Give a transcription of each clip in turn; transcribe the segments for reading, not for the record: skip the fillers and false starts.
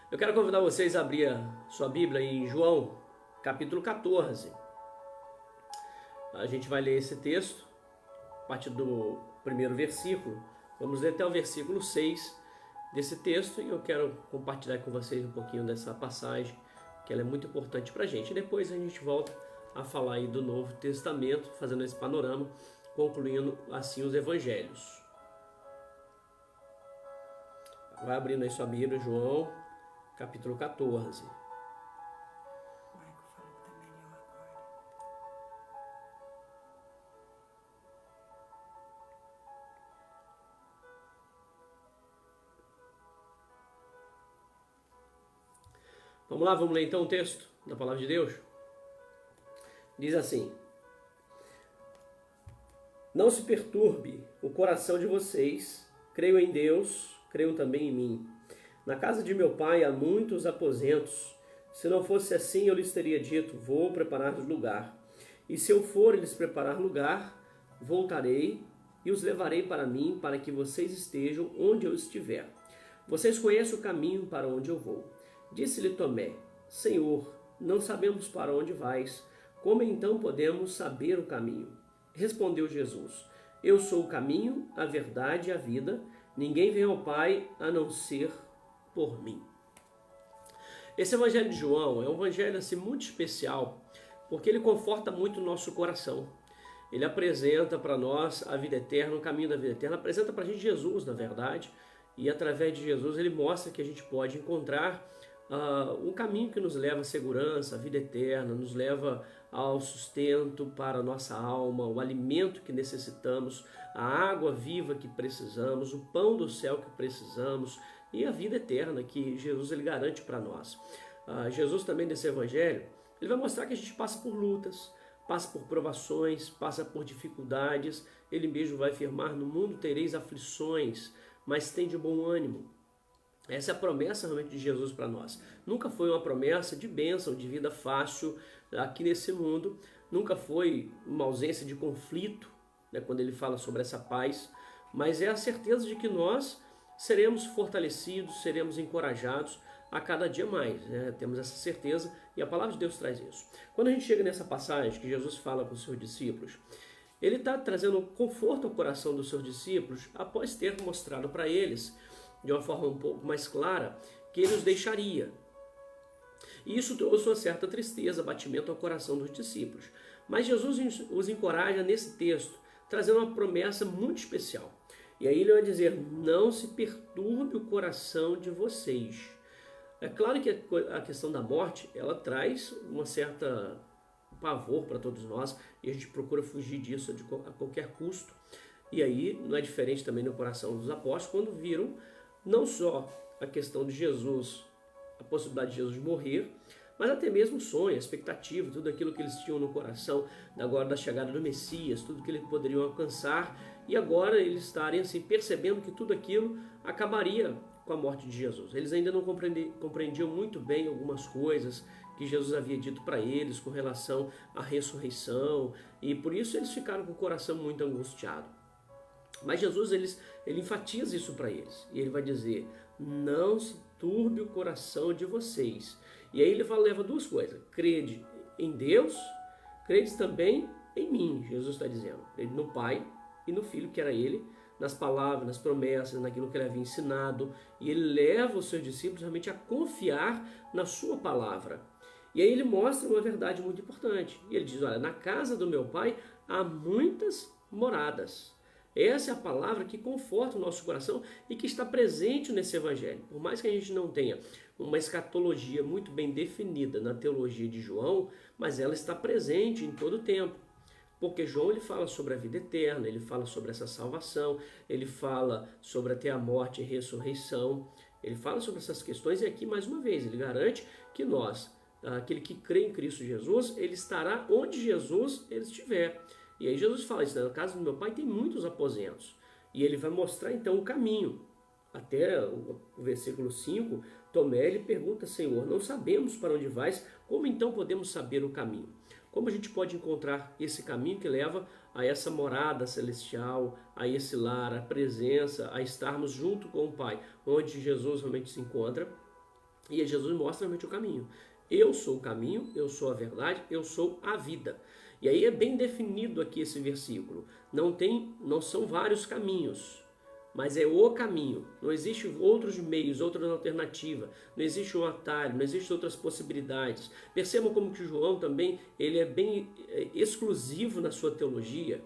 Eu quero convidar vocês a abrir a sua Bíblia em João, capítulo 14. A gente vai ler esse texto a partir do primeiro versículo. Vamos ler até o versículo 6 desse texto e eu quero compartilhar com vocês um pouquinho dessa passagem, que ela é muito importante para a gente. E depois a gente volta a falar aí do Novo Testamento, fazendo esse panorama, concluindo assim os evangelhos. Vai abrindo aí sua Bíblia, João, capítulo 14. Marco falou que tá melhor agora. Vamos lá, vamos ler então o texto da Palavra de Deus? Diz assim: Não se perturbe o coração de vocês, creio em Deus, creio também em mim. Na casa de meu pai há muitos aposentos. Se não fosse assim, eu lhes teria dito, vou preparar-lhes lugar. E se eu for lhes preparar lugar, voltarei e os levarei para mim, para que vocês estejam onde eu estiver. Vocês conhecem o caminho para onde eu vou. Disse-lhe Tomé, Senhor, não sabemos para onde vais, como então podemos saber o caminho? Respondeu Jesus, eu sou o caminho, a verdade e a vida, ninguém vem ao Pai a não ser por mim. Esse evangelho de João é um evangelho assim, muito especial, porque ele conforta muito o nosso coração. Ele apresenta para nós a vida eterna, o caminho da vida eterna, apresenta para a gente Jesus, na verdade, e através de Jesus ele mostra que a gente pode encontrar um caminho que nos leva à segurança, à vida eterna, nos leva ao sustento para a nossa alma, o alimento que necessitamos, a água viva que precisamos, o pão do céu que precisamos e a vida eterna que Jesus ele garante para nós. Jesus também nesse evangelho, ele vai mostrar que a gente passa por lutas, passa por provações, passa por dificuldades, ele mesmo vai afirmar, no mundo tereis aflições, mas tende bom ânimo. Essa é a promessa realmente de Jesus para nós. Nunca foi uma promessa de bênção, de vida fácil aqui nesse mundo. Nunca foi uma ausência de conflito, né, quando ele fala sobre essa paz. Mas é a certeza de que nós seremos fortalecidos, seremos encorajados a cada dia mais. Né? Temos essa certeza e a palavra de Deus traz isso. Quando a gente chega nessa passagem que Jesus fala com os seus discípulos, ele está trazendo conforto ao coração dos seus discípulos após ter mostrado para eles de uma forma um pouco mais clara, que ele os deixaria. E isso trouxe uma certa tristeza, abatimento ao coração dos discípulos. Mas Jesus os encoraja nesse texto, trazendo uma promessa muito especial. E aí ele vai dizer, não se perturbe o coração de vocês. É claro que a questão da morte, ela traz uma certa pavor para todos nós, e a gente procura fugir disso a qualquer custo. E aí não é diferente também no coração dos apóstolos, quando viram não só a questão de Jesus, a possibilidade de Jesus morrer, mas até mesmo o sonho, a expectativa, tudo aquilo que eles tinham no coração, agora da chegada do Messias, tudo que eles poderiam alcançar, e agora eles estarem assim, percebendo que tudo aquilo acabaria com a morte de Jesus. Eles ainda não compreendiam muito bem algumas coisas que Jesus havia dito para eles com relação à ressurreição, e por isso eles ficaram com o coração muito angustiado. Mas Jesus ele enfatiza isso para eles. E ele vai dizer, não se turbe o coração de vocês. E aí ele leva duas coisas. Crede em Deus, crede também em mim. Jesus está dizendo. Crede no Pai e no Filho, que era ele, nas palavras, nas promessas, naquilo que ele havia ensinado. E ele leva os seus discípulos realmente a confiar na sua palavra. E aí ele mostra uma verdade muito importante. E ele diz, olha, na casa do meu Pai há muitas moradas. Essa é a palavra que conforta o nosso coração e que está presente nesse evangelho. Por mais que a gente não tenha uma escatologia muito bem definida na teologia de João, mas ela está presente em todo o tempo. Porque João ele fala sobre a vida eterna, ele fala sobre essa salvação, ele fala sobre até a morte e ressurreição, ele fala sobre essas questões e aqui mais uma vez ele garante que nós, aquele que crê em Cristo Jesus, ele estará onde Jesus ele estiver. E aí Jesus fala isso, na casa do meu pai tem muitos aposentos. E ele vai mostrar então o caminho. Até o versículo 5, Tomé ele pergunta, Senhor, não sabemos para onde vais, como então podemos saber o caminho? Como a gente pode encontrar esse caminho que leva a essa morada celestial, a esse lar, a presença, a estarmos junto com o Pai, onde Jesus realmente se encontra? E aí Jesus mostra realmente o caminho. Eu sou o caminho, eu sou a verdade, eu sou a vida. E aí é bem definido aqui esse versículo. Não são vários caminhos, mas é o caminho. Não existe outros meios, outra alternativa. Não existe um atalho, não existem outras possibilidades. Percebam como que João também ele é bem exclusivo na sua teologia.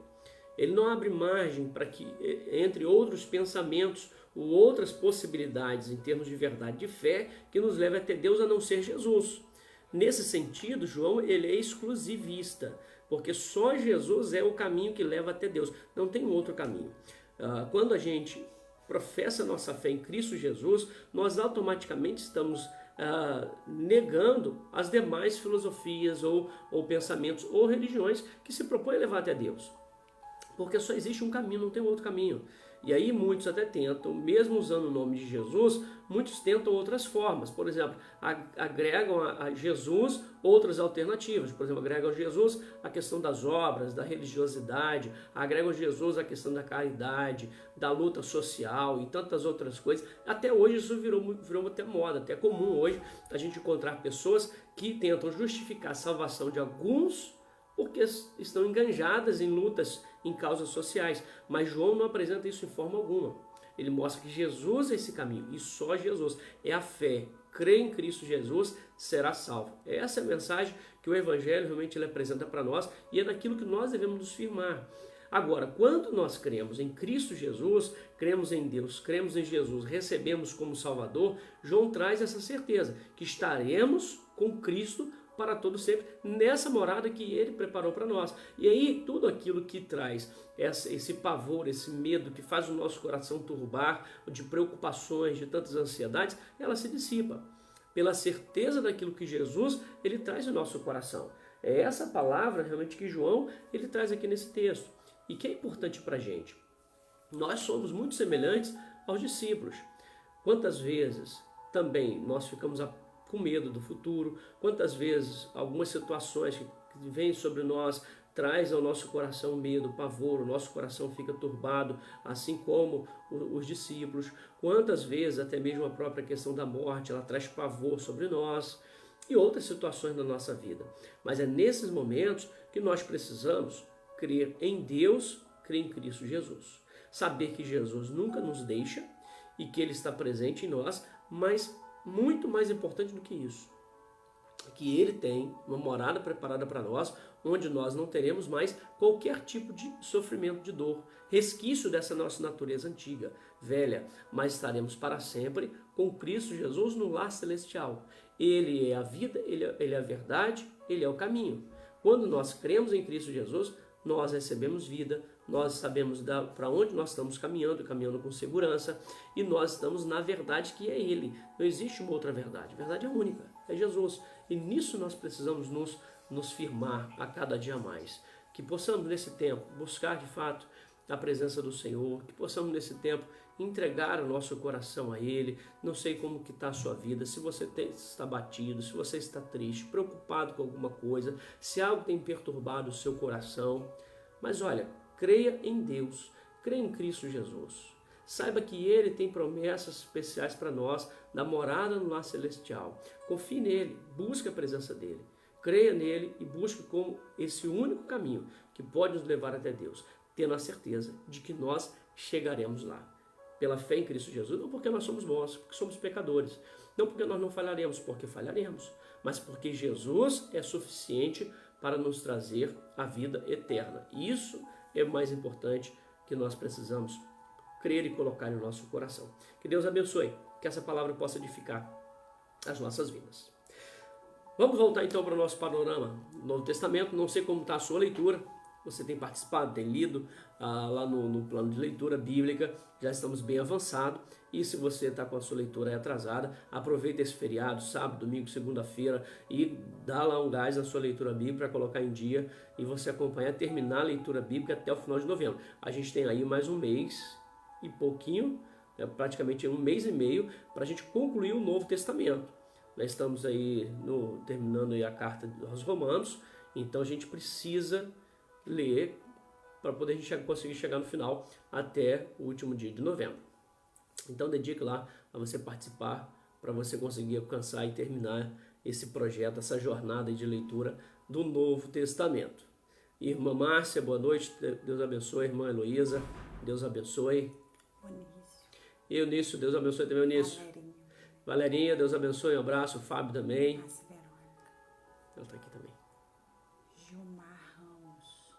Ele não abre margem para que, entre outros pensamentos, ou outras possibilidades em termos de verdade de fé, que nos leve até Deus a não ser Jesus. Nesse sentido, João ele é exclusivista, porque só Jesus é o caminho que leva até Deus. Não tem outro caminho. Quando a gente professa nossa fé em Cristo Jesus, nós automaticamente estamos negando as demais filosofias ou pensamentos ou religiões que se propõem a levar até Deus. Porque só existe um caminho, não tem outro caminho. E aí muitos até tentam, mesmo usando o nome de Jesus, muitos tentam outras formas. Por exemplo, agregam a Jesus outras alternativas. Por exemplo, agregam a Jesus a questão das obras, da religiosidade, agregam a Jesus a questão da caridade, da luta social e tantas outras coisas. Até hoje isso virou até moda, até comum hoje a gente encontrar pessoas que tentam justificar a salvação de alguns porque estão enganjadas em lutas, em causas sociais. Mas João não apresenta isso em forma alguma. Ele mostra que Jesus é esse caminho, e só Jesus. É a fé. Crê em Cristo Jesus, será salvo. Essa é a mensagem que o Evangelho realmente ele apresenta para nós, e é naquilo que nós devemos nos firmar. Agora, quando nós cremos em Cristo Jesus, cremos em Deus, cremos em Jesus, recebemos como Salvador, João traz essa certeza, que estaremos com Cristo para todo sempre, nessa morada que ele preparou para nós. E aí tudo aquilo que traz esse pavor, esse medo, que faz o nosso coração turbar, de preocupações, de tantas ansiedades, ela se dissipa pela certeza daquilo que Jesus ele traz no nosso coração. É essa palavra realmente que João ele traz aqui nesse texto e que é importante para a gente. Nós somos muito semelhantes aos discípulos. Quantas vezes também nós ficamos com medo do futuro, quantas vezes algumas situações que vêm sobre nós traz ao nosso coração medo, pavor, o nosso coração fica turbado, assim como os discípulos. Quantas vezes até mesmo a própria questão da morte, ela traz pavor sobre nós e outras situações da nossa vida. Mas é nesses momentos que nós precisamos crer em Deus, crer em Cristo Jesus. Saber que Jesus nunca nos deixa e que Ele está presente em nós, mas muito mais importante do que isso, que Ele tem uma morada preparada para nós, onde nós não teremos mais qualquer tipo de sofrimento, de dor, resquício dessa nossa natureza antiga, velha, mas estaremos para sempre com Cristo Jesus no lar celestial. Ele é a vida, Ele é a verdade, Ele é o caminho. Quando nós cremos em Cristo Jesus, nós recebemos vida, nós sabemos para onde nós estamos caminhando com segurança, e nós estamos na verdade que é Ele. Não existe uma outra verdade, a verdade é única, é Jesus. E nisso nós precisamos nos firmar a cada dia mais. Que possamos nesse tempo buscar de fato a presença do Senhor, que possamos nesse tempo entregar o nosso coração a Ele. Não sei como que está a sua vida, se você está batido, se você está triste, preocupado com alguma coisa, se algo tem perturbado o seu coração. Mas olha, creia em Deus, creia em Cristo Jesus. Saiba que Ele tem promessas especiais para nós, da morada no lar celestial. Confie nele, busque a presença dEle. Creia nele e busque como esse único caminho que pode nos levar até Deus, tendo a certeza de que nós chegaremos lá. Pela fé em Cristo Jesus, não porque nós somos bons, porque somos pecadores. Não porque nós não falharemos, porque falharemos. Mas porque Jesus é suficiente para nos trazer a vida eterna. Isso é o mais importante que nós precisamos crer e colocar no nosso coração. Que Deus abençoe, que essa palavra possa edificar as nossas vidas. Vamos voltar então para o nosso panorama do Novo Testamento. Não sei como está a sua leitura. Você tem participado, tem lido lá no plano de leitura bíblica, já estamos bem avançados. E se você está com a sua leitura atrasada, aproveita esse feriado, sábado, domingo, segunda-feira, e dá lá um gás na sua leitura bíblica para colocar em dia e você acompanhar, terminar a leitura bíblica até o final de novembro. A gente tem aí mais um mês e pouquinho, praticamente um mês e meio, para a gente concluir o Novo Testamento. Nós estamos aí terminando aí a carta aos Romanos, então a gente precisa ler para poder a gente conseguir chegar no final até o último dia de novembro. Então dedique lá a você participar para você conseguir alcançar e terminar esse projeto, essa jornada de leitura do Novo Testamento. Irmã Márcia, boa noite, Deus abençoe. Irmã Heloísa, Deus abençoe. Eunício, Deus abençoe também, Eunício. Valerinha, Deus abençoe, um abraço. Fábio também. Ela está aqui também. Gilmar Ramos.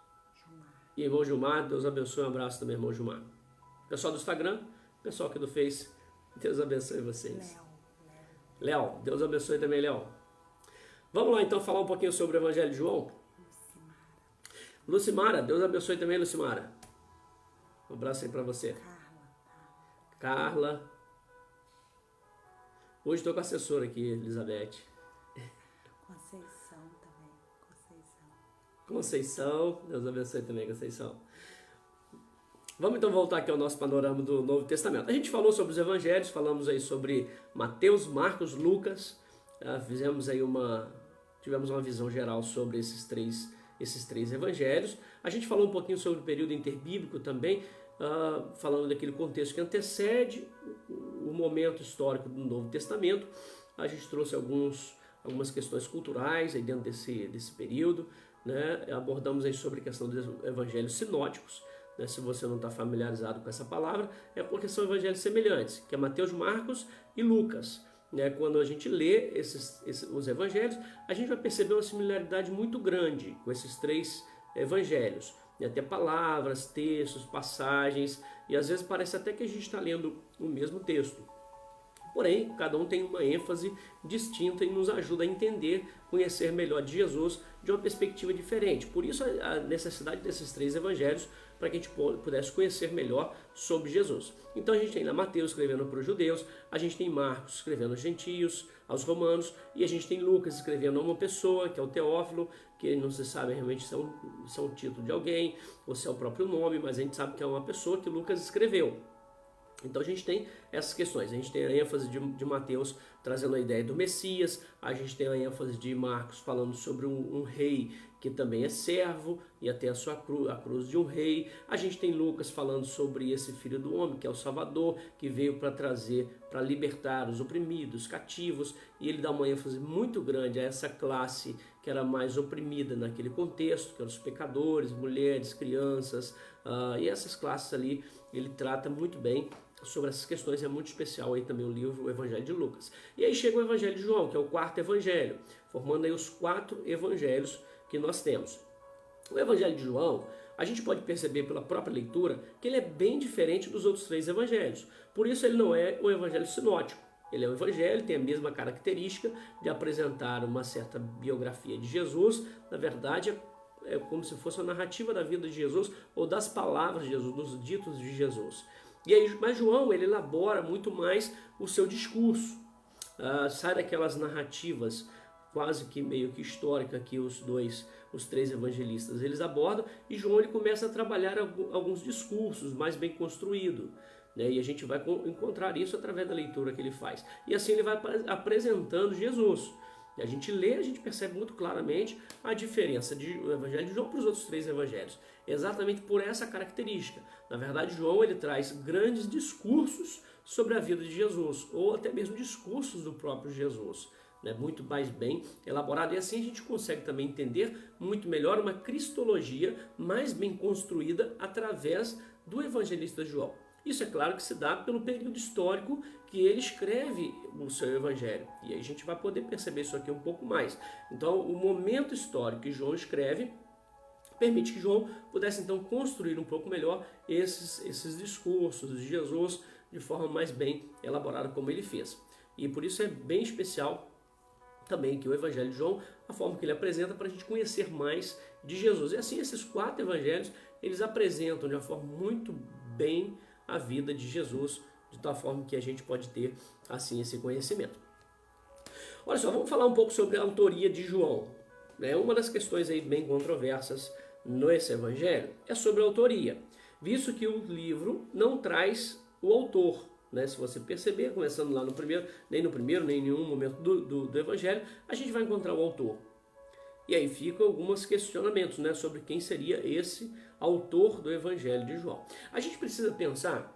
E irmão Gilmar, Deus abençoe, um abraço também, irmão Gilmar. Pessoal do Instagram, pessoal aqui do Face, Deus abençoe vocês. Léo, Deus abençoe também, Léo. Vamos lá então falar um pouquinho sobre o Evangelho de João. Lucimara, Deus abençoe também, Lucimara. Um abraço aí para você. Carla. Hoje estou com a assessora aqui, Elizabeth. Conceição também. Conceição, Deus abençoe também, Conceição. Vamos então voltar aqui ao nosso panorama do Novo Testamento. A gente falou sobre os evangelhos, falamos aí sobre Mateus, Marcos, Lucas. Tivemos uma visão geral sobre esses três evangelhos. A gente falou um pouquinho sobre o período interbíblico também, falando daquele contexto que antecede o momento histórico do Novo Testamento. A gente trouxe algumas questões culturais aí dentro desse período, né? Abordamos aí sobre a questão dos evangelhos sinóticos. Se você não está familiarizado com essa palavra, é porque são evangelhos semelhantes, que é Mateus, Marcos e Lucas. Quando a gente lê os evangelhos, a gente vai perceber uma similaridade muito grande com esses três evangelhos. Até palavras, textos, passagens, e às vezes parece até que a gente está lendo o mesmo texto. Porém, cada um tem uma ênfase distinta e nos ajuda a entender, conhecer melhor de Jesus de uma perspectiva diferente. Por isso a necessidade desses três evangelhos, para que a gente pudesse conhecer melhor sobre Jesus. Então a gente tem lá Mateus escrevendo para os judeus, a gente tem Marcos escrevendo aos gentios, aos romanos, e a gente tem Lucas escrevendo a uma pessoa, que é o Teófilo, que não se sabe realmente se é um título de alguém, ou se é o próprio nome, mas a gente sabe que é uma pessoa que Lucas escreveu. Então a gente tem essas questões, a gente tem a ênfase de Mateus trazendo a ideia do Messias, a gente tem a ênfase de Marcos falando sobre um rei que também é servo e até a cruz de um rei. A gente tem Lucas falando sobre esse filho do homem, que é o Salvador, que veio para libertar os oprimidos, os cativos, e ele dá uma ênfase muito grande a essa classe que era mais oprimida naquele contexto, que eram os pecadores, mulheres, crianças, e essas classes ali ele trata muito bem sobre essas questões. É muito especial aí também o livro, o Evangelho de Lucas. E aí chega o Evangelho de João, que é o quarto evangelho, formando aí os 4 evangelhos que nós temos. O Evangelho de João, a gente pode perceber pela própria leitura que ele é bem diferente dos outros 3 evangelhos. Por isso ele não é o evangelho sinótico. Ele é um evangelho, tem a mesma característica de apresentar uma certa biografia de Jesus. Na verdade, é como se fosse a narrativa da vida de Jesus ou das palavras de Jesus, dos ditos de Jesus. Mas João, ele elabora muito mais o seu discurso. Sai daquelas narrativas quase que meio que histórica que os 3 evangelistas eles abordam, e João ele começa a trabalhar alguns discursos mais bem construídos, né? E a gente vai encontrar isso através da leitura que ele faz. E assim ele vai apresentando Jesus. E a gente lê, a gente percebe muito claramente a diferença do Evangelho de João para os outros 3 evangelhos, exatamente por essa característica. Na verdade, João ele traz grandes discursos sobre a vida de Jesus, ou até mesmo discursos do próprio Jesus, né? Muito mais bem elaborado, e assim a gente consegue também entender muito melhor uma cristologia mais bem construída através do evangelista João. Isso é claro que se dá pelo período histórico que ele escreve o seu evangelho. E aí a gente vai poder perceber isso aqui um pouco mais. Então, o momento histórico que João escreve permite que João pudesse então construir um pouco melhor esses discursos de Jesus de forma mais bem elaborada como ele fez. E por isso é bem especial também que o Evangelho de João, a forma que ele apresenta para a gente conhecer mais de Jesus. E assim esses 4 evangelhos, eles apresentam de uma forma muito bem a vida de Jesus, de tal forma que a gente pode ter assim esse conhecimento. Olha só, vamos falar um pouco sobre a autoria de João. Uma das questões aí bem controversas nesse evangelho é sobre a autoria, visto que o livro não traz o autor. Se você perceber, começando lá nem em nenhum momento do evangelho, a gente vai encontrar o autor. E aí ficam alguns questionamentos, sobre quem seria esse autor do Evangelho de João. A gente precisa pensar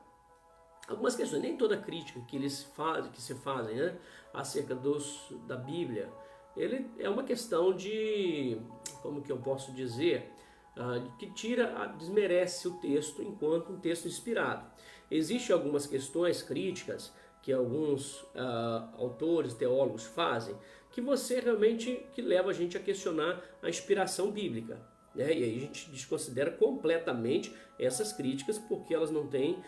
algumas questões, nem toda crítica que eles fazem, que se fazem, né, acerca da Bíblia, ele é uma questão de, como que eu posso dizer, que desmerece o texto enquanto um texto inspirado. Existem algumas questões críticas que alguns autores, teólogos fazem, que você realmente, que leva a gente a questionar a inspiração bíblica, né? E aí a gente desconsidera completamente essas críticas, porque elas não têm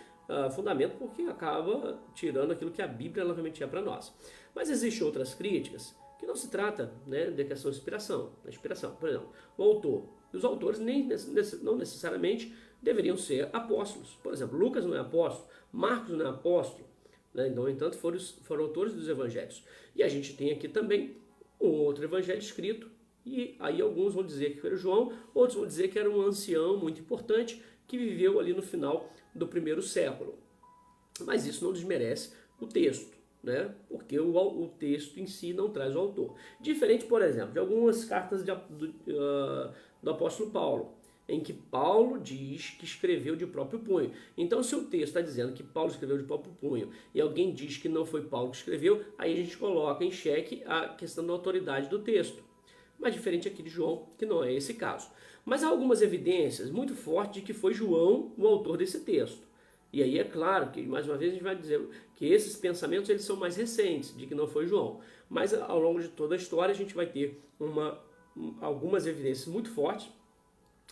fundamento, porque acaba tirando aquilo que a Bíblia realmente é para nós. Mas existem outras críticas que não se trata, né, de questão de inspiração. A inspiração, por exemplo, o autor. Os autores não necessariamente deveriam ser apóstolos. Por exemplo, Lucas não é apóstolo, Marcos não é apóstolo, né? No entanto, foram autores dos evangelhos. E a gente tem aqui também um outro evangelho escrito, e aí alguns vão dizer que era João, outros vão dizer que era um ancião muito importante que viveu ali no final do primeiro século. Mas isso não desmerece o texto, né? Porque o texto em si não traz o autor. Diferente, por exemplo, de algumas cartas do apóstolo Paulo, em que Paulo diz que escreveu de próprio punho. Então, se o texto está dizendo que Paulo escreveu de próprio punho e alguém diz que não foi Paulo que escreveu, aí a gente coloca em xeque a questão da autoridade do texto. Mas diferente aqui de João, que não é esse caso. Mas há algumas evidências muito fortes de que foi João o autor desse texto. E aí é claro que, mais uma vez, a gente vai dizer que esses pensamentos eles são mais recentes, de que não foi João. Mas ao longo de toda a história a gente vai ter algumas evidências muito fortes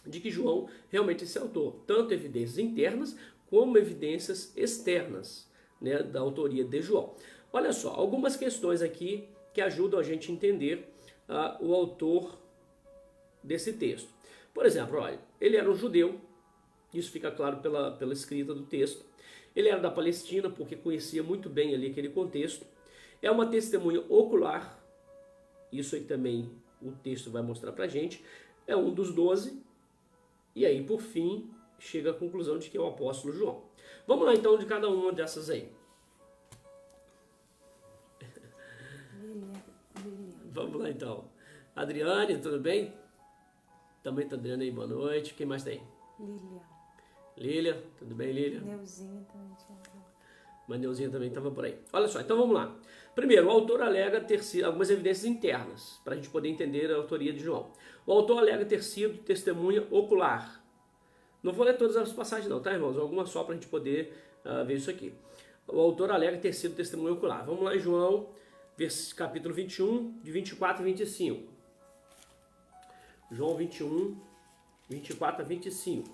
de que João realmente é esse autor. Tanto evidências internas como evidências externas, né, da autoria de João. Olha só, algumas questões aqui que ajudam a gente a entender o autor desse texto. Por exemplo, olha, ele era um judeu, isso fica claro pela escrita do texto. Ele era da Palestina, porque conhecia muito bem ali aquele contexto. É uma testemunha ocular, isso aí também o texto vai mostrar pra gente. É um dos 12, e aí por fim chega à conclusão de que é o apóstolo João. Vamos lá então de cada uma dessas aí. Vamos lá então. Adriane, tudo bem? Também tá Adriane aí, boa noite. Quem mais tem? Lília, tudo bem, Lília? Neuzinha também tinha. Mas Neuzinha também estava por aí. Olha só, então vamos lá. Primeiro, o autor alega ter sido algumas evidências internas, para a gente poder entender a autoria de João. O autor alega ter sido testemunha ocular. Não vou ler todas as passagens não, tá, irmãos? Algumas só para a gente poder ver isso aqui. O autor alega ter sido testemunha ocular. Vamos lá em João, capítulo 21, de 24 a 25. João 21, 24 a 25.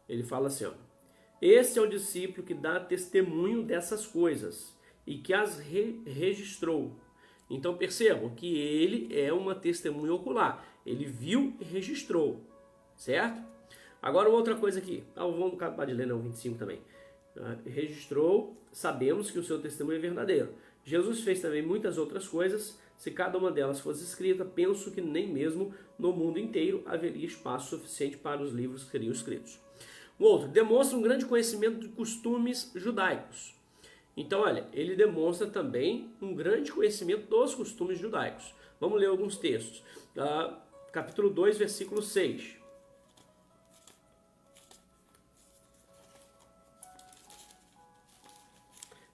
Ele fala assim, ó: esse é o discípulo que dá testemunho dessas coisas e que as registrou. Então percebam que ele é uma testemunha ocular. Ele viu e registrou, certo? Agora outra coisa aqui. Vamos acabar de ler no 25 também. Registrou, sabemos que o seu testemunho é verdadeiro. Jesus fez também muitas outras coisas. Se cada uma delas fosse escrita, penso que nem mesmo no mundo inteiro haveria espaço suficiente para os livros que seriam escritos. O outro, demonstra um grande conhecimento de costumes judaicos. Então, olha, ele demonstra também um grande conhecimento dos costumes judaicos. Vamos ler alguns textos. Capítulo 2, versículo 6.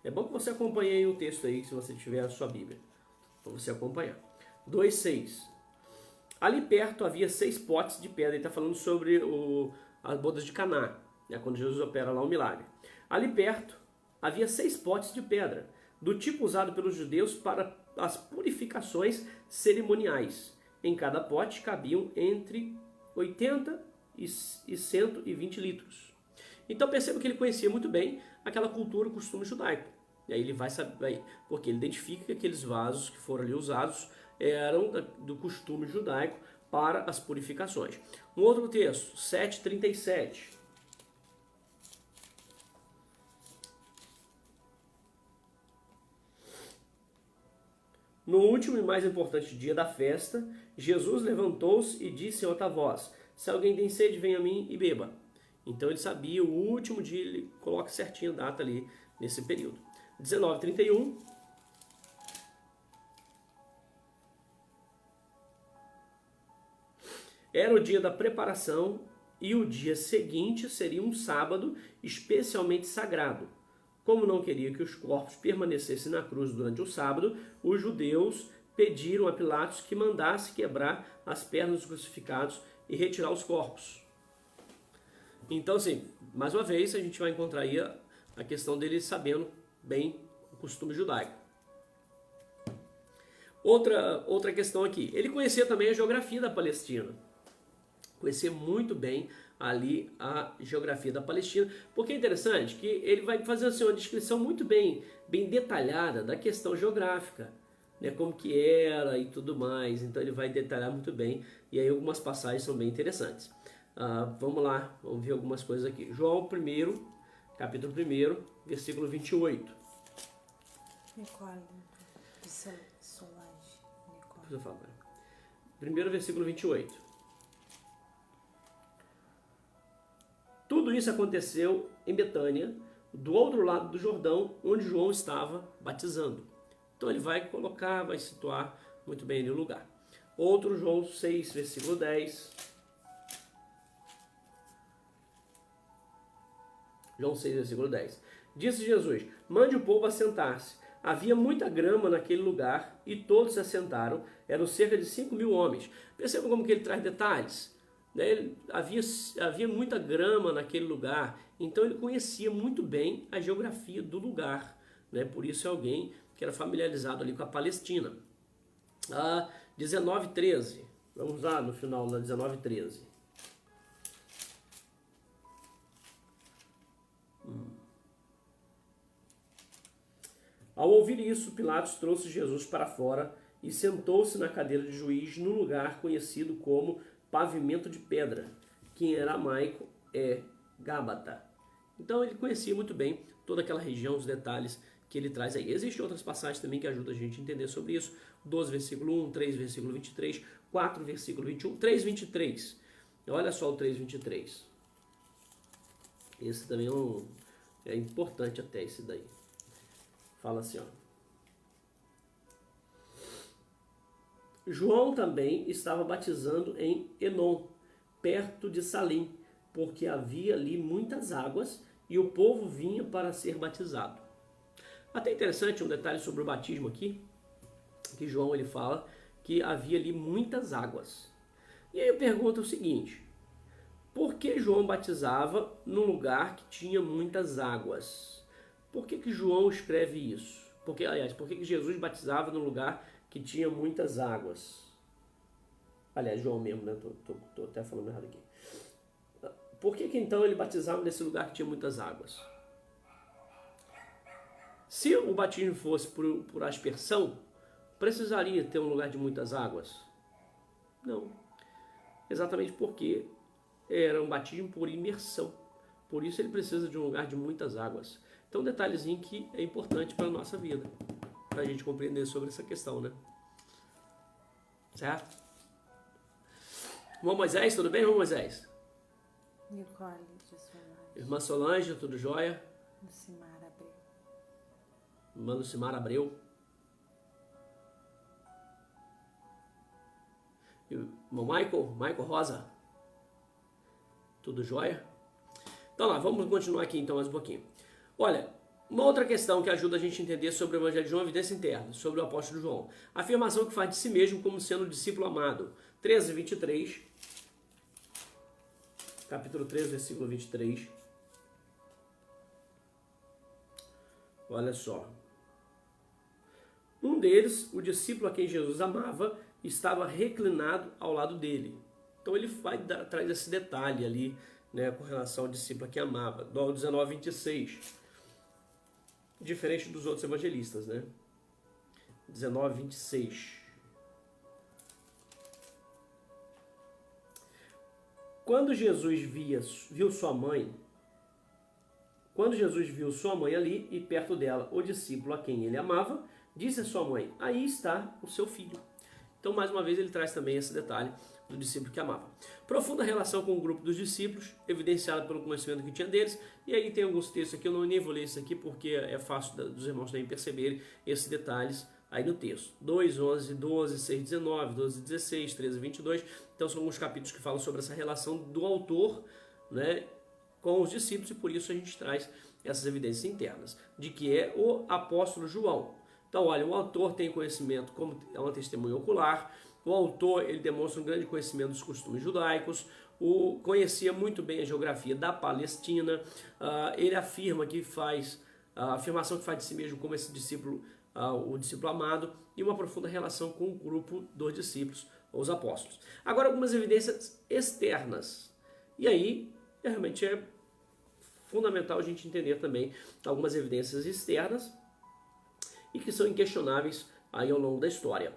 É bom que você acompanhe aí o texto aí, se você tiver a sua Bíblia, para você acompanhar. 2,6. Ali perto havia 6 potes de pedra. Ele está falando sobre as bodas de Caná, né, quando Jesus opera lá o milagre. Ali perto havia 6 potes de pedra, do tipo usado pelos judeus para as purificações cerimoniais. Em cada pote cabiam entre 80 e 120 litros. Então perceba que ele conhecia muito bem aquela cultura, o costume judaico. E aí ele vai saber, porque ele identifica que aqueles vasos que foram ali usados eram do costume judaico para as purificações. Um outro texto, 7,37. No último e mais importante dia da festa, Jesus levantou-se e disse em alta voz: se alguém tem sede, venha a mim e beba. Então ele sabia o último dia, ele coloca certinho a data ali nesse período. 19:31. Era o dia da preparação e o dia seguinte seria um sábado especialmente sagrado. Como não queria que os corpos permanecessem na cruz durante o sábado, os judeus pediram a Pilatos que mandasse quebrar as pernas dos crucificados e retirar os corpos. Então, assim, mais uma vez, a gente vai encontrar aí a questão dele sabendo bem o costume judaico. Outra questão aqui, ele conhecia também a geografia da Palestina. Conhecia muito bem ali a geografia da Palestina, porque é interessante que ele vai fazer assim, uma descrição muito bem detalhada da questão geográfica, né, como que era e tudo mais. Então ele vai detalhar muito bem, e aí algumas passagens são bem interessantes. Vamos lá, vamos ver algumas coisas aqui. João 1, capítulo 1, versículo 28. Nicole, de Solange. Nicole. Eu falo, primeiro versículo 28. Tudo isso aconteceu em Betânia, do outro lado do Jordão, onde João estava batizando. Então ele vai colocar, vai situar muito bem ali o lugar. Outro, João 6, versículo 10. João 6, versículo 10. Disse Jesus: mande o povo assentar-se. Havia muita grama naquele lugar e todos se assentaram. Eram cerca de 5.000 homens. Percebam como que ele traz detalhes. Havia muita grama naquele lugar, então ele conhecia muito bem a geografia do lugar, né? Por isso é alguém que era familiarizado ali com a Palestina. 19:13, vamos lá no final da 19:13. Ao ouvir isso, Pilatos trouxe Jesus para fora e sentou-se na cadeira de juiz no lugar conhecido como pavimento de pedra, que em aramaico é Gábata. Então ele conhecia muito bem toda aquela região, os detalhes que ele traz aí. Existem outras passagens também que ajudam a gente a entender sobre isso. 12, versículo 1, 3, versículo 23, 4, versículo 21, 3, 23. Olha só o 3, 23. Esse também é importante até esse daí. Fala assim, ó. João também estava batizando em Enom, perto de Salim, porque havia ali muitas águas e o povo vinha para ser batizado. Até interessante um detalhe sobre o batismo aqui, que João ele fala que havia ali muitas águas. E aí eu pergunto o seguinte: por que João batizava num lugar que tinha muitas águas? Por que João escreve isso? Por que Jesus batizava num lugar que tinha muitas águas? Aliás, João mesmo, né? Tô até falando errado aqui. Por que então ele batizava nesse lugar que tinha muitas águas? Se o batismo fosse por aspersão, precisaria ter um lugar de muitas águas? Não. Exatamente porque era um batismo por imersão. Por isso ele precisa de um lugar de muitas águas. Então um detalhezinho que é importante para a nossa vida, para a gente compreender sobre essa questão, né? Certo? Irmão Moisés, tudo bem, irmão Moisés? Nicole, de Solange. Irmã Solange, tudo jóia? Lucimar Abreu. Irmã Lucimar Abreu. Irmão Michael Rosa, tudo jóia? Então lá, vamos continuar aqui então mais um pouquinho. Olha, uma outra questão que ajuda a gente a entender sobre o Evangelho de João, evidência interna, sobre o apóstolo João. A afirmação que faz de si mesmo como sendo o discípulo amado. 13, 23. Capítulo 13, versículo 23. Olha só. Um deles, o discípulo a quem Jesus amava, estava reclinado ao lado dele. Então ele traz esse detalhe ali, né, com relação ao discípulo a quem amava. Do 19, 26. Diferente dos outros evangelistas, né? 19, 26. Quando Jesus viu sua mãe ali e perto dela o discípulo a quem ele amava, disse a sua mãe: aí está o seu filho. Então, mais uma vez, ele traz também esse detalhe do discípulo que amava. Profunda relação com o grupo dos discípulos, evidenciada pelo conhecimento que tinha deles. E aí tem alguns textos aqui, eu nem vou ler isso aqui porque é fácil dos irmãos também perceberem esses detalhes aí no texto. 2, 11, 12, 6, 19, 12, 16, 13, 22. Então são alguns capítulos que falam sobre essa relação do autor, né, com os discípulos, e por isso a gente traz essas evidências internas, de que é o apóstolo João. Então, olha, o autor tem conhecimento, como é uma testemunha ocular, o autor ele demonstra um grande conhecimento dos costumes judaicos, conhecia muito bem a geografia da Palestina, ele afirma que faz, a afirmação que faz de si mesmo como esse discípulo, o discípulo amado, e uma profunda relação com o grupo dos discípulos, os apóstolos. Agora, algumas evidências externas, e aí realmente é fundamental a gente entender também algumas evidências externas e que são inquestionáveis aí ao longo da história.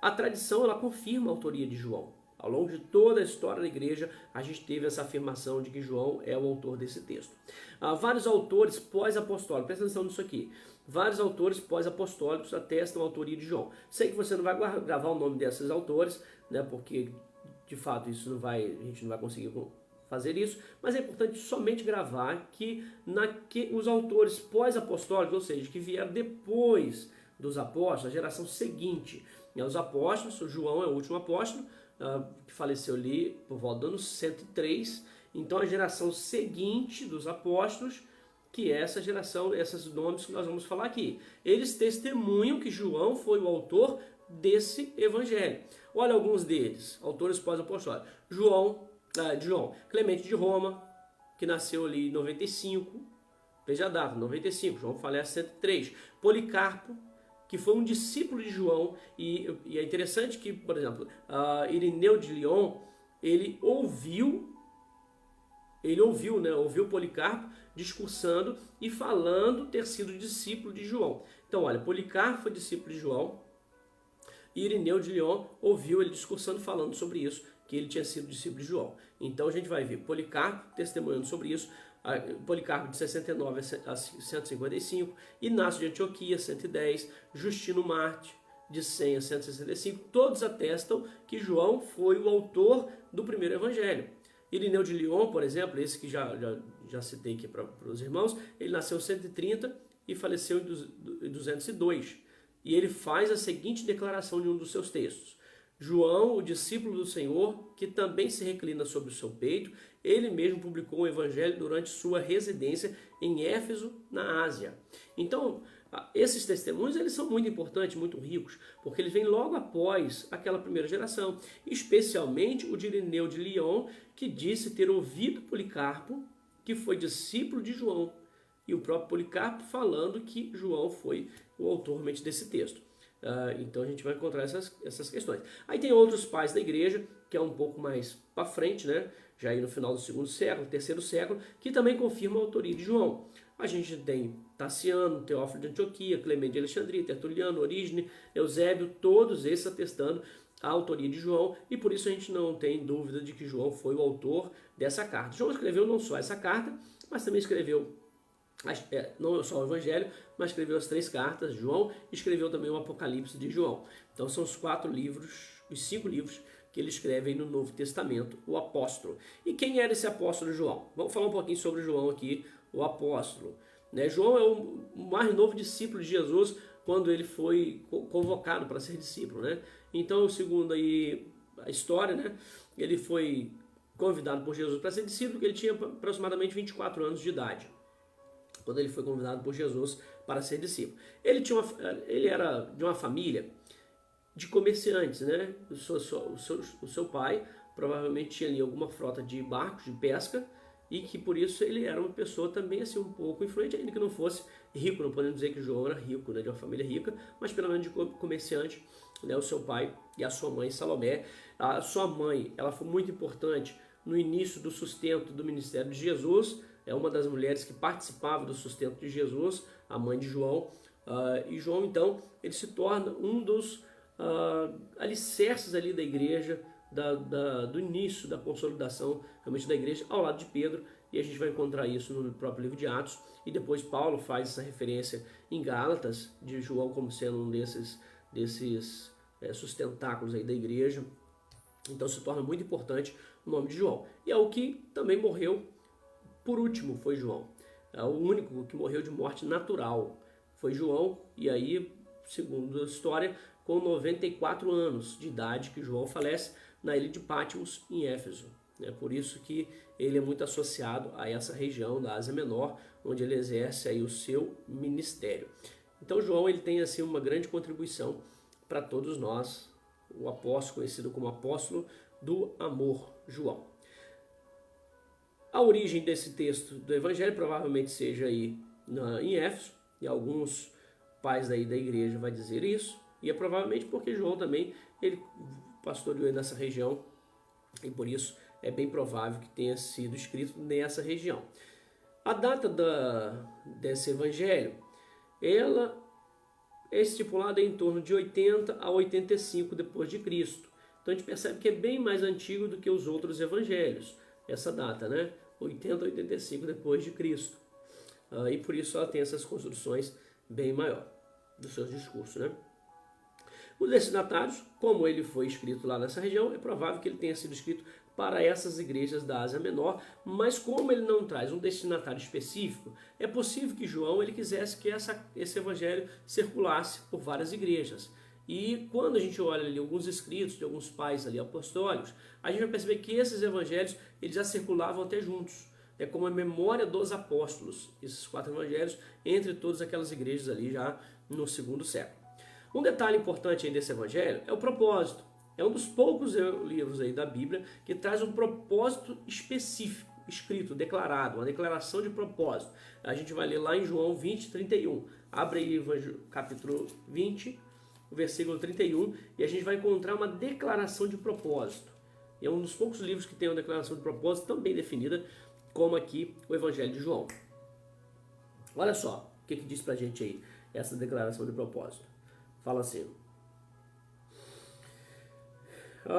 A tradição ela confirma a autoria de João. Ao longo de toda a história da igreja, a gente teve essa afirmação de que João é o autor desse texto. Vários autores pós-apostólicos, presta atenção nisso aqui, vários autores pós-apostólicos atestam a autoria de João. Sei que você não vai gravar o nome desses autores, né, porque de fato isso a gente não vai conseguir fazer isso, mas é importante somente gravar que os autores pós-apostólicos, ou seja, que vieram depois dos apóstolos, a geração seguinte aos apóstolos, o João é o último apóstolo, que faleceu ali por volta do ano 103, então a geração seguinte dos apóstolos, que é essa geração, esses nomes que nós vamos falar aqui, eles testemunham que João foi o autor desse evangelho. Olha alguns deles, autores pós-apostólicos. João, Clemente de Roma, que nasceu ali em 95, veja a data, 95, João falece 103. Policarpo, que foi um discípulo de João, e é interessante que, por exemplo, Irineu de Lyon, ele ouviu Policarpo discursando e falando ter sido discípulo de João. Então, olha, Policarpo foi discípulo de João, e Irineu de Lyon ouviu ele discursando, falando sobre isso, que ele tinha sido discípulo de João. Então a gente vai ver Policarpo testemunhando sobre isso, Policarpo de 69 a 155, Inácio de Antioquia, 110, Justino Marte, de 100 a 165, todos atestam que João foi o autor do primeiro evangelho. Irineu de Lyon, por exemplo, esse que já citei aqui para os irmãos, ele nasceu em 130 e faleceu em 202. E ele faz a seguinte declaração de um dos seus textos: João, o discípulo do Senhor, que também se reclina sobre o seu peito, ele mesmo publicou o evangelho durante sua residência em Éfeso, na Ásia. Então, esses testemunhos eles são muito importantes, muito ricos, porque eles vêm logo após aquela primeira geração, especialmente o de Irineu de Lyon, que disse ter ouvido Policarpo, que foi discípulo de João, e o próprio Policarpo falando que João foi o autor realmente desse texto. Então a gente vai encontrar essas questões. Aí tem outros pais da igreja, que é um pouco mais para frente, né? Já aí no final do segundo século, terceiro século, que também confirmam a autoria de João. A gente tem Taciano, Teófilo de Antioquia, Clemente de Alexandria, Tertuliano, Orígenes, Eusébio, todos esses atestando a autoria de João, e por isso a gente não tem dúvida de que João foi o autor dessa carta. João escreveu não só essa carta, mas também escreveu não só o Evangelho, mas escreveu as 3 cartas. João escreveu também o Apocalipse de João. Então são os 4 livros, os 5 livros que ele escreve aí no Novo Testamento, o apóstolo. E quem era esse apóstolo João? Vamos falar um pouquinho sobre João aqui, o apóstolo. João é o mais novo discípulo de Jesus quando ele foi convocado para ser discípulo. Então, segundo aí a história, ele foi convidado por Jesus para ser discípulo, ele tinha aproximadamente 24 anos de idade, quando ele foi convidado por Jesus para ser discípulo. Ele era de uma família de comerciantes, O seu pai provavelmente tinha ali alguma frota de barcos de pesca, e que por isso ele era uma pessoa também assim um pouco influente, ainda que não fosse rico. Não podemos dizer que João era rico, de uma família rica, mas pelo menos de comerciante, o seu pai e a sua mãe Salomé. A sua mãe, ela foi muito importante no início do sustento do ministério de Jesus. É uma das mulheres que participava do sustento de Jesus, a mãe de João. E João, então, ele se torna um dos alicerces ali da igreja, do início da consolidação realmente da igreja, ao lado de Pedro, e a gente vai encontrar isso no próprio livro de Atos. E depois Paulo faz essa referência em Gálatas, de João como sendo um desses sustentáculos aí da igreja. Então se torna muito importante o nome de João. E é o que também morreu por último, foi João. O único que morreu de morte natural foi João, e aí segundo a história, com 94 anos de idade, que João falece na ilha de Patmos, em Éfeso. É por isso que ele é muito associado a essa região da Ásia Menor, onde ele exerce aí o seu ministério. Então João ele tem assim uma grande contribuição para todos nós, o apóstolo conhecido como apóstolo do amor, João. A origem desse texto do Evangelho provavelmente seja aí em Éfeso, e alguns pais daí da igreja vai dizer isso, e é provavelmente porque João também ele pastoreou nessa região, e por isso é bem provável que tenha sido escrito nessa região. A data desse evangelho, ela é estipulada em torno de 80 a 85 depois de Cristo. Então a gente percebe que é bem mais antigo do que os outros evangelhos, essa data, né? 80 a 85 depois de Cristo. E por isso ela tem essas construções bem maior dos seus discursos, né? Os destinatários, como ele foi escrito lá nessa região, é provável que ele tenha sido escrito para essas igrejas da Ásia Menor, mas como ele não traz um destinatário específico, é possível que João ele quisesse que esse evangelho circulasse por várias igrejas. E quando a gente olha ali alguns escritos de alguns pais ali apostólicos, a gente vai perceber que esses evangelhos eles já circulavam até juntos. É como a memória dos apóstolos, esses 4 evangelhos, entre todas aquelas igrejas ali já no 2º século. Um detalhe importante aí desse evangelho é o propósito. É um dos poucos livros aí da Bíblia que traz um propósito específico, escrito, declarado, uma declaração de propósito. A gente vai ler lá em João 20, 31. Abre aí o capítulo 20, o versículo 31, e a gente vai encontrar uma declaração de propósito. E é um dos poucos livros que tem uma declaração de propósito tão bem definida como aqui o Evangelho de João. Olha só o que diz pra gente aí essa declaração de propósito. Fala assim.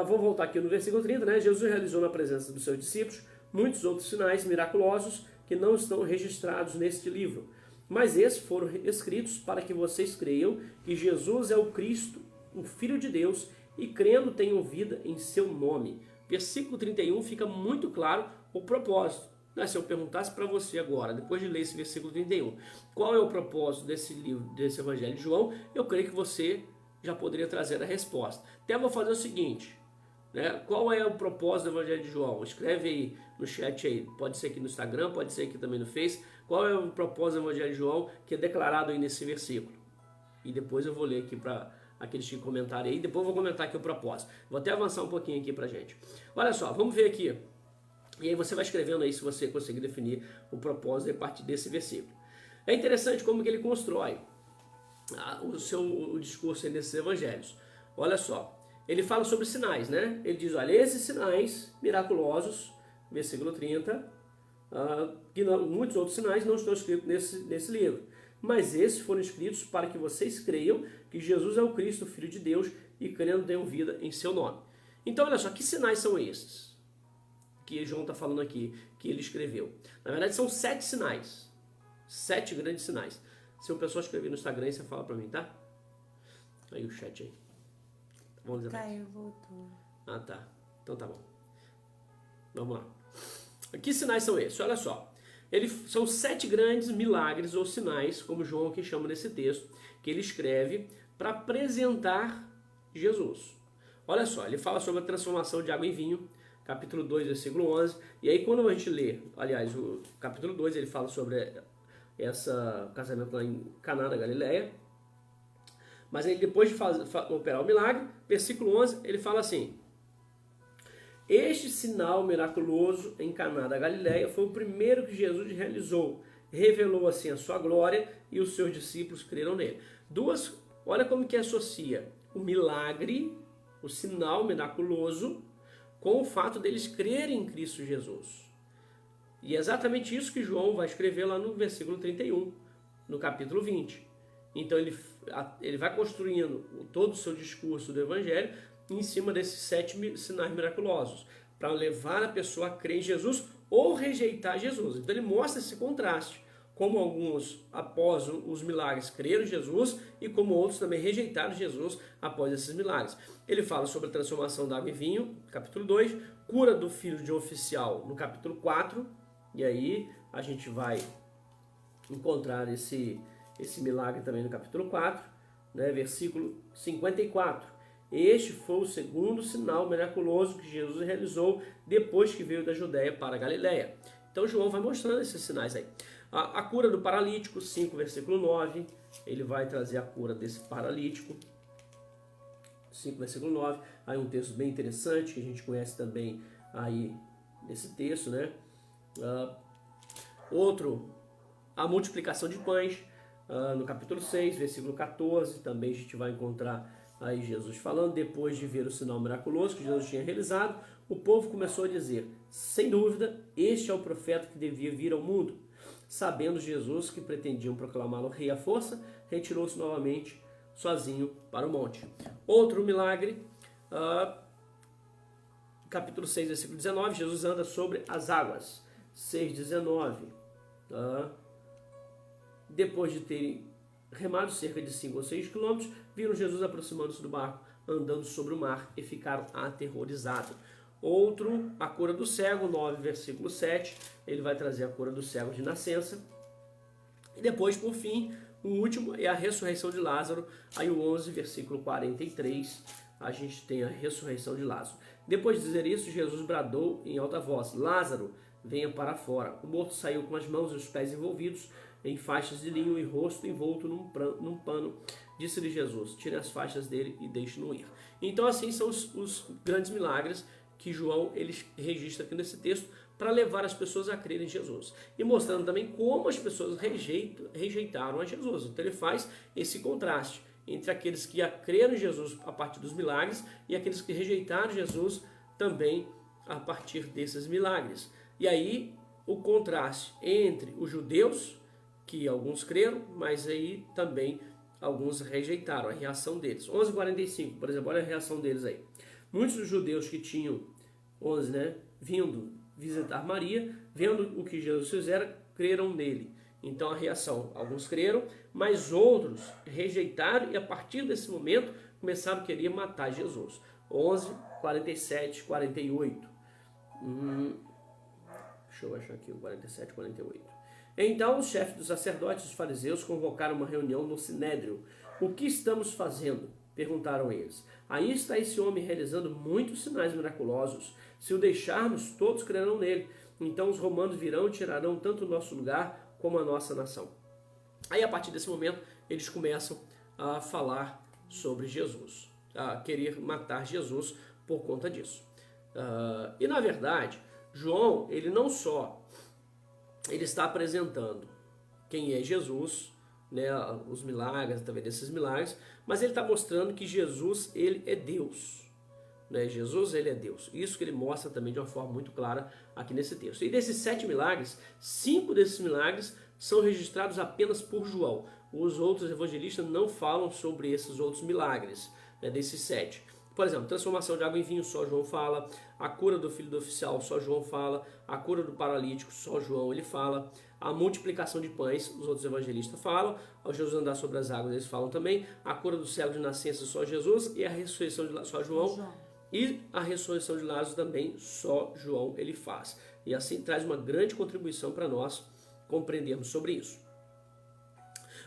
Vou voltar aqui no versículo 30, né? Jesus realizou na presença dos seus discípulos muitos outros sinais miraculosos que não estão registrados neste livro. Mas esses foram escritos para que vocês creiam que Jesus é o Cristo, o Filho de Deus, e crendo tenham vida em seu nome. Versículo 31 fica muito claro o propósito. Se eu perguntasse para você agora, depois de ler esse versículo 31, qual é o propósito desse livro, desse Evangelho de João, eu creio que você já poderia trazer a resposta. Até vou fazer o seguinte, né? Qual é o propósito do Evangelho de João? Escreve aí no chat aí, pode ser aqui no Instagram, pode ser aqui também no Face. Qual é o propósito do Evangelho de João que é declarado aí nesse versículo? E depois eu vou ler aqui para aqueles que comentarem aí, depois eu vou comentar aqui o propósito. Vou até avançar um pouquinho aqui pra gente. Olha só, vamos ver aqui. E aí você vai escrevendo aí se você conseguir definir o propósito a partir desse versículo. É interessante como que ele constrói o discurso aí desses evangelhos. Olha só, ele fala sobre sinais, né? Ele diz, olha, esses sinais miraculosos, versículo 30, muitos outros sinais não estão escritos nesse livro. Mas esses foram escritos para que vocês creiam que Jesus é o Cristo, o Filho de Deus, e crendo tenham vida em seu nome. Então, olha só, que sinais são esses que João está falando aqui, que ele escreveu? Na verdade, são 7 sinais. 7 grandes sinais. Se o pessoal escrever no Instagram, você fala para mim, tá? Aí o chat aí. Vamos dizer. Caiu, voltou. Ah, tá. Então tá bom. Vamos lá. Que sinais são esses? Olha só. São 7 grandes milagres ou sinais, como João aqui chama nesse texto, que ele escreve para apresentar Jesus. Olha só, ele fala sobre a transformação de água em vinho, capítulo 2, versículo 11. E aí quando a gente lê, aliás, o capítulo 2, ele fala sobre esse casamento lá em Caná da Galileia. Mas aí depois de operar o milagre, versículo 11, ele fala assim: este sinal miraculoso em Caná da Galileia foi o primeiro que Jesus realizou. Revelou assim a sua glória e os seus discípulos creram nele. Olha como que associa o milagre, o sinal miraculoso, com o fato deles crerem em Cristo Jesus. E é exatamente isso que João vai escrever lá no versículo 31, no capítulo 20. Então ele vai construindo todo o seu discurso do Evangelho em cima desses 7 sinais miraculosos, para levar a pessoa a crer em Jesus ou rejeitar Jesus. Então ele mostra esse contraste, como alguns após os milagres creram em Jesus e como outros também rejeitaram Jesus após esses milagres. Ele fala sobre a transformação da água em vinho, capítulo 2, cura do filho de um oficial no capítulo 4, e aí a gente vai encontrar esse milagre também no capítulo 4, né? Versículo 54. Este foi o segundo sinal miraculoso que Jesus realizou depois que veio da Judéia para a Galiléia. Então João vai mostrando esses sinais aí. A cura do paralítico, 5, versículo 9. Ele vai trazer a cura desse paralítico. 5, versículo 9. Aí um texto bem interessante que a gente conhece também aí nesse texto, né? Outro, a multiplicação de pães, no capítulo 6, versículo 14. Também a gente vai encontrar aí Jesus falando, depois de ver o sinal miraculoso que Jesus tinha realizado, o povo começou a dizer: sem dúvida, este é o profeta que devia vir ao mundo. Sabendo Jesus que pretendiam proclamá-lo rei à força, retirou-se novamente sozinho para o monte. Outro milagre, capítulo 6, versículo 19, Jesus anda sobre as águas. 6,19. Depois de terem remado cerca de 5 ou 6 quilômetros, viram Jesus aproximando-se do barco, andando sobre o mar, e ficaram aterrorizados. Outro, a cura do cego, 9, versículo 7. Ele vai trazer a cura do cego de nascença. E depois, por fim, o último é a ressurreição de Lázaro. Aí o 11, versículo 43, a gente tem a ressurreição de Lázaro. Depois de dizer isso, Jesus bradou em alta voz: Lázaro, venha para fora. O morto saiu com as mãos e os pés envolvidos em faixas de linho e rosto envolto num pano. Disse-lhe Jesus: tire as faixas dele e deixe-no ir. Então assim são os grandes milagres que João ele registra aqui nesse texto para levar as pessoas a crerem em Jesus. E mostrando também como as pessoas rejeitaram a Jesus. Então ele faz esse contraste entre aqueles que creram em Jesus a partir dos milagres e aqueles que rejeitaram Jesus também a partir desses milagres. E aí o contraste entre os judeus, que alguns creram, mas aí também alguns rejeitaram, a reação deles. 11:45, por exemplo, olha a reação deles aí. Muitos dos judeus que tinham, 11, né, vindo visitar Maria, vendo o que Jesus fizera, creram nele. Então a reação, alguns creram, mas outros rejeitaram e a partir desse momento começaram a querer matar Jesus. 11:47, 48. Deixa eu achar aqui o 47, 48. Então os chefes dos sacerdotes e os fariseus convocaram uma reunião no Sinédrio. O que estamos fazendo? Perguntaram eles. Aí está esse homem realizando muitos sinais miraculosos. Se o deixarmos, todos crerão nele. Então os romanos virão e tirarão tanto o nosso lugar como a nossa nação. Aí a partir desse momento eles começam a falar sobre Jesus, a querer matar Jesus por conta disso. E na verdade, João, ele não só ele está apresentando quem é Jesus, né, os milagres, através desses milagres, mas ele está mostrando que Jesus, ele é Deus. Né? Jesus, ele é Deus. Isso que ele mostra também de uma forma muito clara aqui nesse texto. E desses 7 milagres, 5 desses milagres são registrados apenas por João. Os outros evangelistas não falam sobre esses outros milagres, né, desses 7. Por exemplo, transformação de água em vinho, só João fala. A cura do filho do oficial, só João fala. A cura do paralítico, só João ele fala. A multiplicação de pães, os outros evangelistas falam. Ao Jesus andar sobre as águas, eles falam também. A cura do cego de nascença, só Jesus. E a ressurreição de Lázaro, só João. E a ressurreição de Lázaro também, só João ele faz. E assim traz uma grande contribuição para nós compreendermos sobre isso.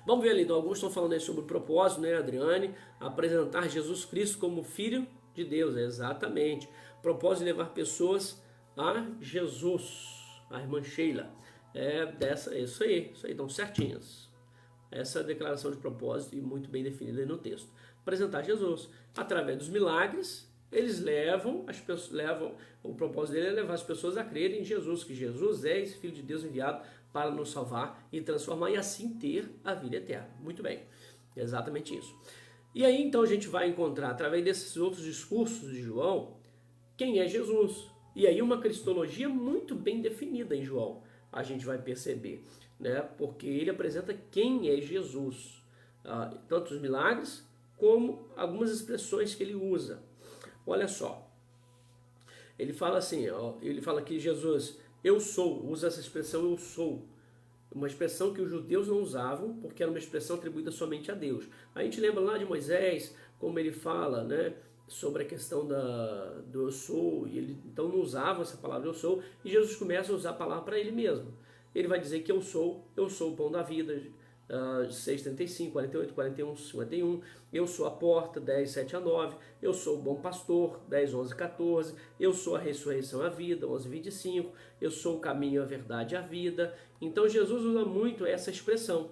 Vamos ver ali, então, alguns estão falando aí sobre o propósito, né, Adriane? Apresentar Jesus Cristo como Filho de Deus, exatamente. Propósito de levar pessoas a Jesus. A irmã Sheila. Isso aí, estão certinhas. Essa é a declaração de propósito e muito bem definida aí no texto. Apresentar Jesus. Através dos milagres, eles o propósito dele é levar as pessoas a crerem em Jesus, que Jesus é esse Filho de Deus enviado para nos salvar e transformar e assim ter a vida eterna. Muito bem, exatamente isso. E aí então a gente vai encontrar, através desses outros discursos de João, quem é Jesus. E aí uma cristologia muito bem definida em João, a gente vai perceber, né? Porque ele apresenta quem é Jesus. Tanto os milagres, como algumas expressões que ele usa. Olha só, ele fala assim, ele fala que Jesus, eu sou, usa essa expressão eu sou, uma expressão que os judeus não usavam, porque era uma expressão atribuída somente a Deus. A gente lembra lá de Moisés, como ele fala, né, sobre a questão do eu sou, e ele então não usava essa palavra eu sou, e Jesus começa a usar a palavra para ele mesmo. Ele vai dizer que eu sou o pão da vida, 6:35, 48, 41, 51. Eu sou a porta, 10, 7 a 9. Eu sou o bom pastor, 10, 11, 14. Eu sou a ressurreição e a vida, 11, 25. Eu sou o caminho, a verdade e a vida. Então Jesus usa muito essa expressão,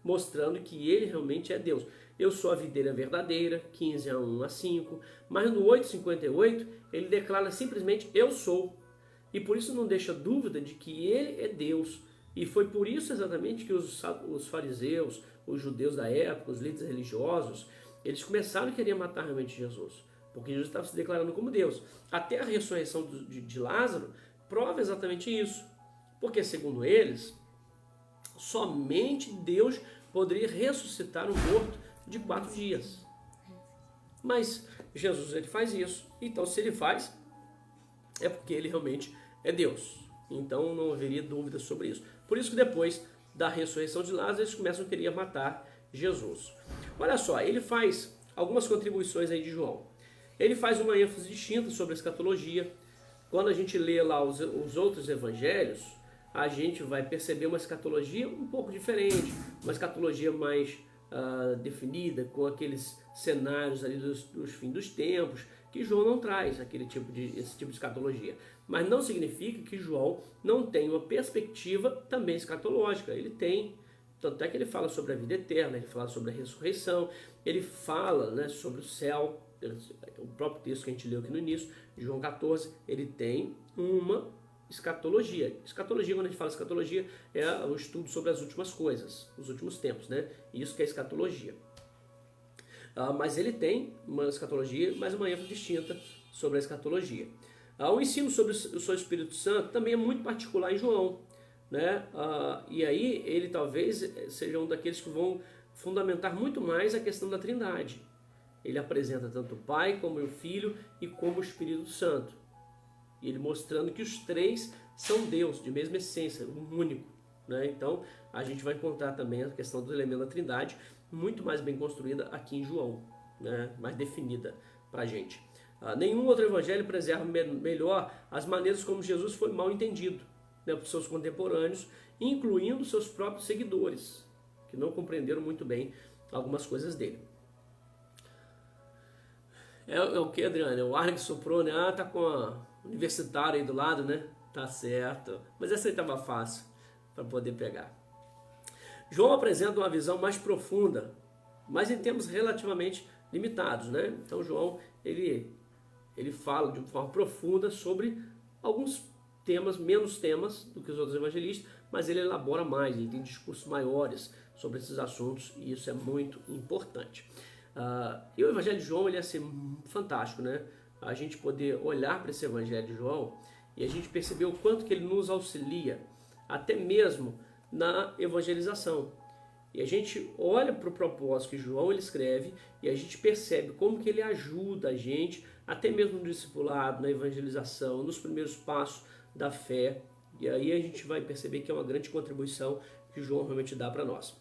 mostrando que ele realmente é Deus. Eu sou a videira verdadeira, 15 a 1 a 5. Mas no 8:58 ele declara simplesmente eu sou. E por isso não deixa dúvida de que ele é Deus. E foi por isso exatamente que os fariseus, os judeus da época, os líderes religiosos, eles começaram a querer matar realmente Jesus, porque Jesus estava se declarando como Deus. Até a ressurreição de Lázaro prova exatamente isso, porque segundo eles, somente Deus poderia ressuscitar um morto de 4 dias. Mas Jesus ele faz isso, então se ele faz, é porque ele realmente é Deus. Então não haveria dúvida sobre isso. Por isso que depois da ressurreição de Lázaro, eles começam a querer matar Jesus. Olha só, ele faz algumas contribuições aí de João. Ele faz uma ênfase distinta sobre a escatologia. Quando a gente lê lá os outros evangelhos, a gente vai perceber uma escatologia um pouco diferente, uma escatologia mais definida, com aqueles cenários ali dos fins dos tempos, que João não traz esse tipo de escatologia. Mas não significa que João não tem uma perspectiva também escatológica. Ele tem, tanto é que ele fala sobre a vida eterna, ele fala sobre a ressurreição, ele fala, né, sobre o céu. O próprio texto que a gente leu aqui no início, João 14, ele tem uma escatologia. Escatologia, quando a gente fala escatologia, é o estudo sobre as últimas coisas, os últimos tempos, né? Isso que é escatologia. Mas ele tem uma escatologia, mas uma ênfase distinta sobre a escatologia. O ensino sobre o seu Espírito Santo também é muito particular em João, né? E aí ele talvez seja um daqueles que vão fundamentar muito mais a questão da Trindade. Ele apresenta tanto o Pai como o Filho e como o Espírito Santo. E ele mostrando que os três são Deus, de mesma essência, um único, né? Então a gente vai encontrar também a questão do elemento da Trindade muito mais bem construída aqui em João, né? Mais definida para a gente. Nenhum outro evangelho preserva melhor as maneiras como Jesus foi mal entendido, né, por seus contemporâneos, incluindo seus próprios seguidores, que não compreenderam muito bem algumas coisas dele. É o que, Adriano? É o ar que soprou, né? Tá com a universitária aí do lado, né? Tá certo. Mas essa aí tava fácil para poder pegar. João apresenta uma visão mais profunda, mas em termos relativamente limitados, né? Então João, ele fala de uma forma profunda sobre alguns temas, menos temas do que os outros evangelistas, mas ele elabora mais, ele tem discursos maiores sobre esses assuntos e isso é muito importante. E o Evangelho de João ele é assim, fantástico, né? A gente poder olhar para esse Evangelho de João e a gente perceber o quanto que ele nos auxilia, até mesmo na evangelização. E a gente olha para o propósito que João ele escreve e a gente percebe como que ele ajuda a gente, até mesmo no discipulado, na evangelização, nos primeiros passos da fé. E aí a gente vai perceber que é uma grande contribuição que João realmente dá para nós.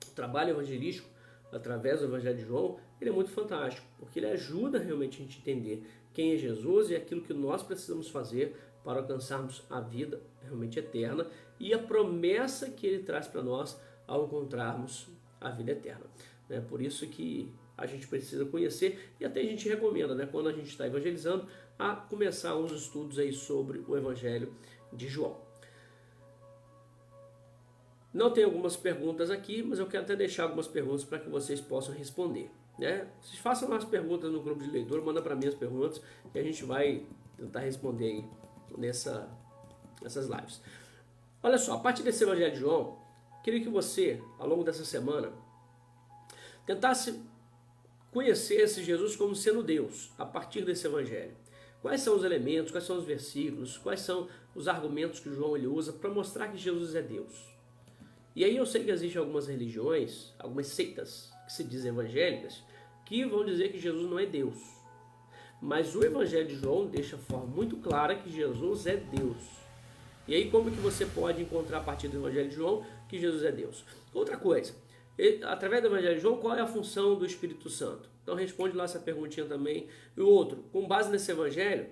O trabalho evangelístico, através do Evangelho de João, ele é muito fantástico, porque ele ajuda realmente a gente a entender quem é Jesus e aquilo que nós precisamos fazer para alcançarmos a vida realmente eterna e a promessa que ele traz para nós ao encontrarmos a vida eterna. Por isso que a gente precisa conhecer e até a gente recomenda, né, quando a gente está evangelizando, a começar uns estudos aí sobre o Evangelho de João. Não tem algumas perguntas aqui, mas eu quero até deixar algumas perguntas para que vocês possam responder, né? Vocês façam as perguntas no grupo de leitura, manda para mim as perguntas que a gente vai tentar responder aí nessas lives. Olha só, a partir desse Evangelho de João, queria que você, ao longo dessa semana, tentasse conhecer esse Jesus como sendo Deus, a partir desse Evangelho. Quais são os elementos, quais são os versículos, quais são os argumentos que João ele usa para mostrar que Jesus é Deus. E aí eu sei que existem algumas religiões, algumas seitas que se dizem evangélicas, que vão dizer que Jesus não é Deus. Mas o Evangelho de João deixa de forma muito clara que Jesus é Deus. E aí como que você pode encontrar a partir do Evangelho de João que Jesus é Deus? Outra coisa, através do Evangelho de João, qual é a função do Espírito Santo? Então responde lá essa perguntinha também. E o outro, com base nesse Evangelho,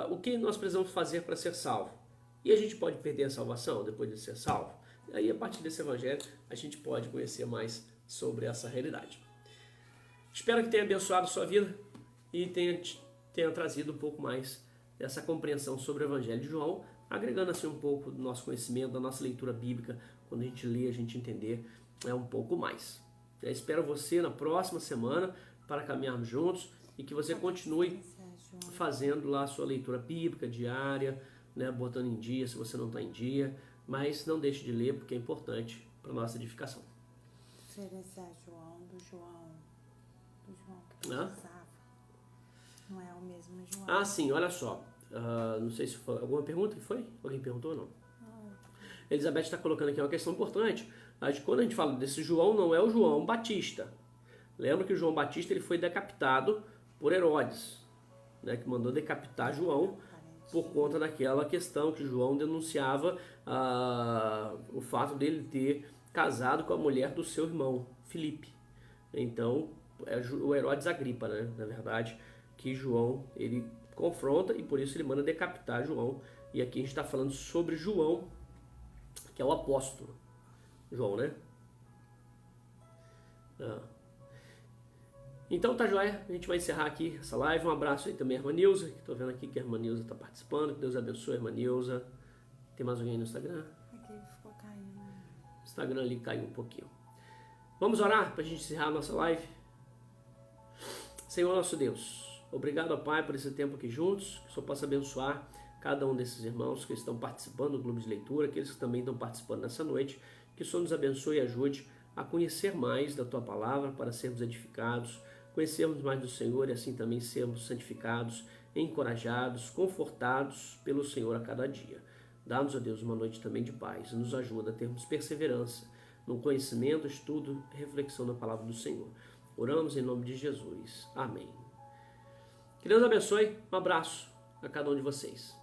o que nós precisamos fazer para ser salvo? E a gente pode perder a salvação depois de ser salvo? aí a partir desse evangelho a gente pode conhecer mais sobre essa realidade. Espero que tenha abençoado a sua vida e tenha trazido um pouco mais dessa compreensão sobre o evangelho de João, agregando assim um pouco do nosso conhecimento, da nossa leitura bíblica. Quando a gente lê, a gente entender um pouco mais. Eu espero você na próxima semana para caminharmos juntos e que você continue fazendo lá a sua leitura bíblica diária, né, botando em dia se você não está em dia, mas não deixe de ler porque é importante para a nossa edificação. Diferenciar João do João que precisava. Não é o mesmo João. Ah, sim, olha só. Não sei se foi alguma pergunta que foi? Alguém perguntou ou não? Elizabeth está colocando aqui uma questão importante. Quando a gente fala desse João, não é o João Batista. Lembra que o João Batista ele foi decapitado por Herodes, né, que mandou decapitar João por conta daquela questão que João denunciava o fato dele ter casado com a mulher do seu irmão, Filipe. Então, é o Herodes Agripa, né, na verdade, que João ele confronta e por isso ele manda decapitar João. E aqui a gente está falando sobre João, que é o apóstolo. João, né? Então tá joia, a gente vai encerrar aqui essa live. Um abraço aí também a irmã Nilza, que tô vendo aqui que a irmã Nilza tá participando. Que Deus abençoe a irmã Nilza. Tem mais alguém aí no Instagram? Aqui ficou caindo. O Instagram ali caiu um pouquinho. Vamos orar pra gente encerrar a nossa live? Senhor nosso Deus, obrigado, ó Pai, por esse tempo aqui juntos, que o Senhor possa abençoar cada um desses irmãos que estão participando do Clube de Leitura, aqueles que também estão participando nessa noite, que o Senhor nos abençoe e ajude a conhecer mais da Tua Palavra para sermos edificados, conhecermos mais do Senhor e assim também sermos santificados, encorajados, confortados pelo Senhor a cada dia. Dá-nos, ó Deus, uma noite também de paz e nos ajuda a termos perseverança no conhecimento, estudo e reflexão da Palavra do Senhor. Oramos em nome de Jesus. Amém. Que Deus abençoe. Um abraço a cada um de vocês.